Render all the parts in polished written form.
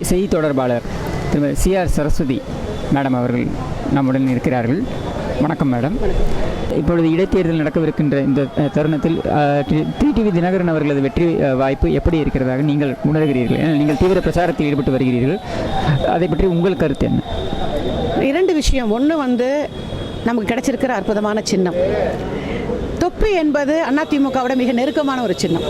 செய்தி தொடர்பாளர் திருமதி சிஆர் சரஸ்வதி மேடம் அவர்கள் நம்முடன் இருக்கிறார்கள். வணக்கம் மேடம். இப்பொழுது இடைத்தேர்தல் நடக்கவிருக்கின்ற இந்த தருணத்தில் டிடிவி தினகரன் அவர்களது வெற்றி வாய்ப்பு எப்படி இருக்கிறதாக நீங்கள் உணர்கிறீர்கள்? நீங்கள் தீவிர பிரச்சாரத்தில் ஈடுபட்டு வருகிறீர்கள், அதை பற்றி உங்கள் கருத்து என்ன? இரண்டு விஷயம். ஒன்று நமக்கு கிடைச்சிருக்கிற அற்புதமான சின்னம் தொப்பி என்பது அதிமுகவோட மிக நெருக்கமான ஒரு சின்னம்.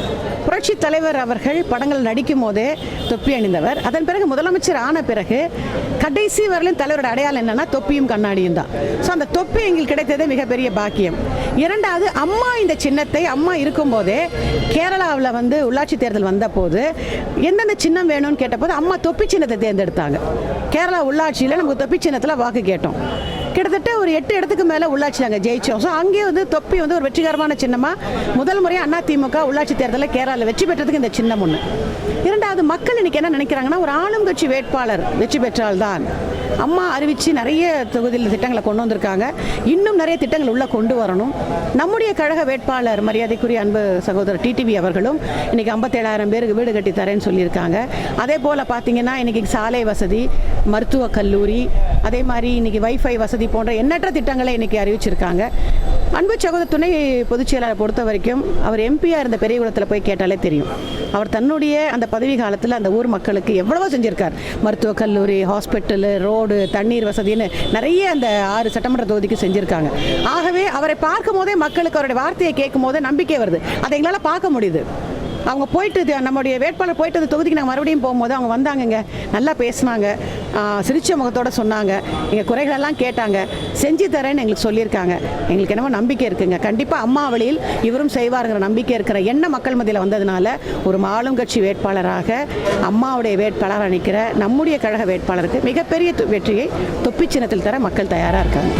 புரட்சி தலைவர் அவர்கள் படங்கள் நடிக்கும் போதே தொப்பி அணிந்தவர். அதன் பிறகு முதலமைச்சர் ஆன பிறகு கடைசி வரலின் தலைவரோட அடையாளம் என்னன்னா தொப்பியும் கண்ணாடியும் தான். ஸோ அந்த தொப்பி எங்களுக்கு கிடைத்ததே மிகப்பெரிய பாக்கியம். இரண்டாவது, அம்மா இந்த சின்னத்தை அம்மா இருக்கும்போதே கேரளாவில் உள்ளாட்சி தேர்தல் வந்த போது எந்தெந்த சின்னம் வேணும்னு கேட்டபோது அம்மா தொப்பி சின்னத்தை தேர்ந்தெடுத்தாங்க. கேரளா உள்ளாட்சியில் நமக்கு தொப்பி சின்னத்தில் வாக்கு கேட்டோம். கிட்டத்தட்ட ஒரு 8 இடத்துக்கு மேலே உள்ளாட்சி நாங்கள் ஜெயித்தோம். ஸோ அங்கேயே தொப்பி ஒரு வெற்றிகரமான சின்னமாக முதல் முறையாக அதிமுக உள்ளாட்சி தேர்தலில் கேரளாவில் வெற்றி பெற்றதுக்கு இந்த சின்னம் ஒன்று. இரண்டாவது, மக்கள் இன்னைக்கு என்ன நினைக்கிறாங்கன்னா, ஒரு ஆளும் கட்சி வேட்பாளர் வெற்றி பெற்றால்தான். அம்மா அறிவித்து நிறைய தொகுதியில் திட்டங்களை கொண்டு வந்திருக்காங்க. இன்னும் நிறைய திட்டங்கள் உள்ளே கொண்டு வரணும். நம்முடைய கழக வேட்பாளர் மரியாதைக்குரிய அன்பு சகோதரர் டிடிவி அவர்களும் இன்றைக்கி 57,000 பேருக்கு வீடு கட்டி தரேன்னு சொல்லியிருக்காங்க. அதே போல் பார்த்தீங்கன்னா இன்றைக்கி சாலை வசதி, மருத்துவக் கல்லூரி, அதே மாதிரி இன்றைக்கி வைஃபை வசதி போன்ற எண்ணற்ற திட்டங்களை இன்றைக்கி அறிவிச்சிருக்காங்க. அன்பு சகோதரர் துணை பொதுச் செயலாளர் பொறுத்த வரைக்கும் அவர் எம்பியாக இருந்த பெரியகுளத்தில் போய் கேட்டாலே தெரியும். அவர் தன்னுடைய அந்த பதவி காலத்தில் அந்த ஊர் மக்களுக்கு எவ்வளவோ செஞ்சுருக்கார். மருத்துவக் கல்லூரி, ஹாஸ்பிட்டலு, ரோடு, தண்ணீர் வசதின்னு நிறைய அந்த 6 சட்டமன்ற தொகுதிக்கு செஞ்சுருக்காங்க. ஆகவே அவரை பார்க்கும் போதே மக்களுக்கு அவருடைய வார்த்தையை கேட்கும் போதே நம்பிக்கை வருது. அதை எங்களால் பார்க்க முடியுது. அவங்க போயிட்டு நம்முடைய வேட்பாளர் போயிட்டு அந்த தொகுதிக்கு நாங்கள் மறுபடியும் போகும்போது அவங்க வந்தாங்கங்க, நல்லா பேசினாங்க, சிரிச்ச முகத்தோடு சொன்னாங்க, எங்கள் குறைகளெல்லாம் கேட்டாங்க, செஞ்சு தரேன்னு எங்களுக்கு சொல்லியிருக்காங்க. எங்களுக்கு என்னவோ நம்பிக்கை இருக்குங்க. கண்டிப்பாக அம்மா வழியில் இவரும் செய்வாருங்கிற நம்பிக்கை இருக்கிற எண்ணம் மக்கள் மத்தியில் வந்ததுனால ஒரு ஆளும் கட்சி வேட்பாளராக அம்மாவுடைய வேட்பாளராக நிற்கிற நம்முடைய கழக வேட்பாளருக்கு மிகப்பெரிய வெற்றியை தொப்பி சின்னத்தில் தர மக்கள் தயாராக இருக்காங்க.